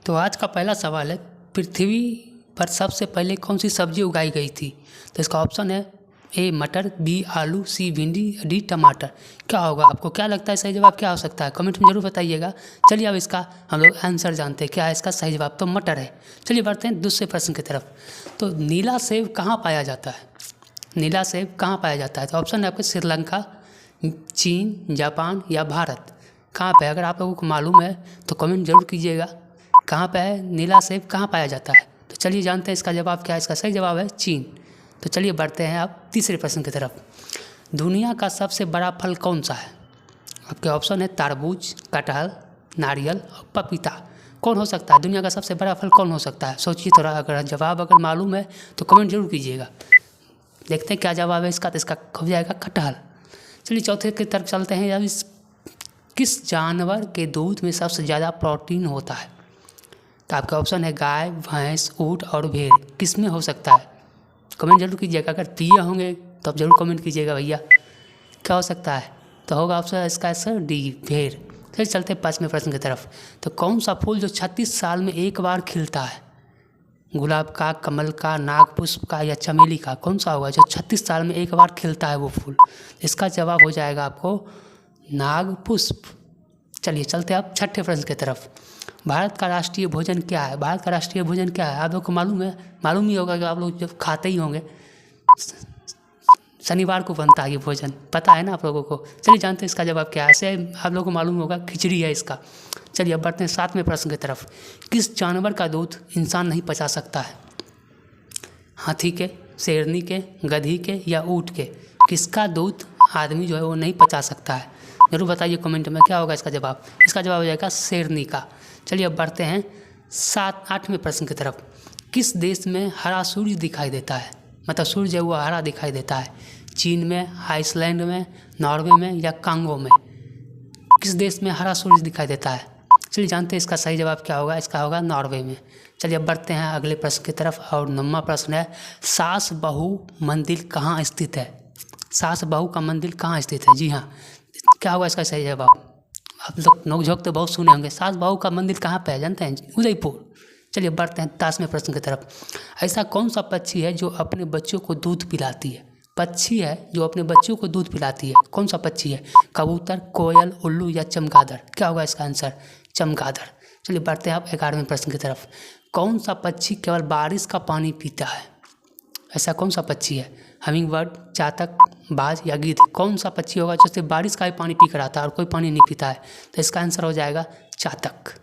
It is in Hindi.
तो आज का पहला सवाल है, पृथ्वी पर सबसे पहले कौन सी सब्जी उगाई गई थी? तो इसका ऑप्शन है ए मटर, बी आलू, सी भिंडी, डी टमाटर। क्या होगा? आपको क्या लगता है सही जवाब क्या हो सकता है? कमेंट में जरूर बताइएगा। चलिए अब इसका हम लोग आंसर जानते हैं। क्या है इसका सही जवाब? तो मटर है। चलिए बढ़ते हैं दूसरे प्रश्न की तरफ। तो नीला सेब कहाँ पाया जाता है? नीला सेब कहाँ पाया जाता है? तो ऑप्शन है आपके श्रीलंका, चीन, जापान या भारत। कहाँ पे? अगर आप लोगों को मालूम है तो कमेंट जरूर कीजिएगा। कहाँ पे है नीला सेब, कहाँ पाया जाता है? तो चलिए जानते हैं इसका जवाब क्या है। इसका सही जवाब है चीन। तो चलिए बढ़ते हैं आप तीसरे प्रश्न की तरफ। दुनिया का सबसे बड़ा फल कौन सा है? आपके ऑप्शन है तरबूज, कटहल, नारियल और पपीता। कौन हो सकता है दुनिया का सबसे बड़ा फल? कौन हो सकता है? सोचिए थोड़ा। अगर जवाब मालूम है तो कमेंट जरूर कीजिएगा। देखते हैं क्या जवाब है इसका। तो इसका हो जाएगा कटहल। चलिए चौथे की तरफ चलते हैं। अब किस जानवर के दूध में सबसे ज़्यादा प्रोटीन होता है? तो आपका ऑप्शन है गाय, भैंस, ऊँट और भेड़। किस में हो सकता है? कमेंट जरूर कीजिएगा। अगर पिए होंगे तो आप जरूर कमेंट कीजिएगा भैया क्या हो सकता है। तो होगा ऑप्शन इसका आंसर डी, भेड़। फिर चलते हैं पाँचवें प्रश्न की तरफ। तो कौन सा फूल जो 36 साल में एक बार खिलता है? गुलाब का, कमल का, नागपुष्प का या चमेली का? कौन सा होगा जो 36 साल में एक बार खिलता है वो फूल? इसका जवाब हो जाएगा आपको नागपुष्प। चलिए चलते हैं आप छठे प्रश्न की तरफ। भारत का राष्ट्रीय भोजन क्या है? भारत का राष्ट्रीय भोजन क्या है? आप लोग को मालूम है? मालूम ही होगा कि आप लोग जब खाते ही होंगे। शनिवार को बनता है ये भोजन, पता है ना आप लोगों को। चलिए जानते हैं इसका जवाब क्या है। ऐसे आप लोगों को मालूम होगा खिचड़ी है इसका। चलिए अब बढ़ते हैं सातवें प्रश्न की तरफ। किस जानवर का दूध इंसान नहीं पचा सकता है? हाथी के, शेरनी के, गधी के या ऊँट के? किसका दूध आदमी जो है वो नहीं पचा सकता है? जरूर बताइए कमेंट में क्या होगा इसका जवाब। इसका जवाब हो जाएगा शेरनी का। चलिए अब बढ़ते हैं आठवें प्रश्न की तरफ। किस देश में हरा सूर्य दिखाई देता है? मतलब सूर्य वो हरा दिखाई देता है। चीन में, आइसलैंड में, नॉर्वे में या कांगो में? किस देश में हरा सूर्य दिखाई देता है? चलिए जानते हैं इसका सही जवाब क्या होगा। इसका होगा नॉर्वे में। चलिए अब बढ़ते हैं अगले प्रश्न की तरफ। और 9वां प्रश्न है, सास बहू मंदिर कहाँ स्थित है? सास बहू का मंदिर कहाँ स्थित है? जी हाँ, क्या होगा इसका सही जवाब? आप लोग नोक-झोंक तो बहुत सुने होंगे। सास बहू का मंदिर कहाँ पे है जानते हैं? उदयपुर। चलिए बढ़ते हैं 10वें प्रश्न की तरफ। ऐसा कौन सा पक्षी है जो अपने बच्चों को दूध पिलाती है? पक्षी है जो अपने बच्चों को दूध पिलाती है। कौन सा पक्षी है? कबूतर, कोयल, उल्लू या चमगादड़? क्या होगा इसका आंसर? चमगादड़। चलिए बढ़ते हैं आप 11वें प्रश्न की तरफ। कौन सा पक्षी केवल बारिश का पानी पीता है? ऐसा कौन सा पक्षी है? हमिंग बर्ड, चातक, बाज या गिद्ध? कौन सा पक्षी होगा जो सिर्फ बारिश का ही पानी पी कर आता है और कोई पानी नहीं पीता है? तो इसका आंसर हो जाएगा चातक।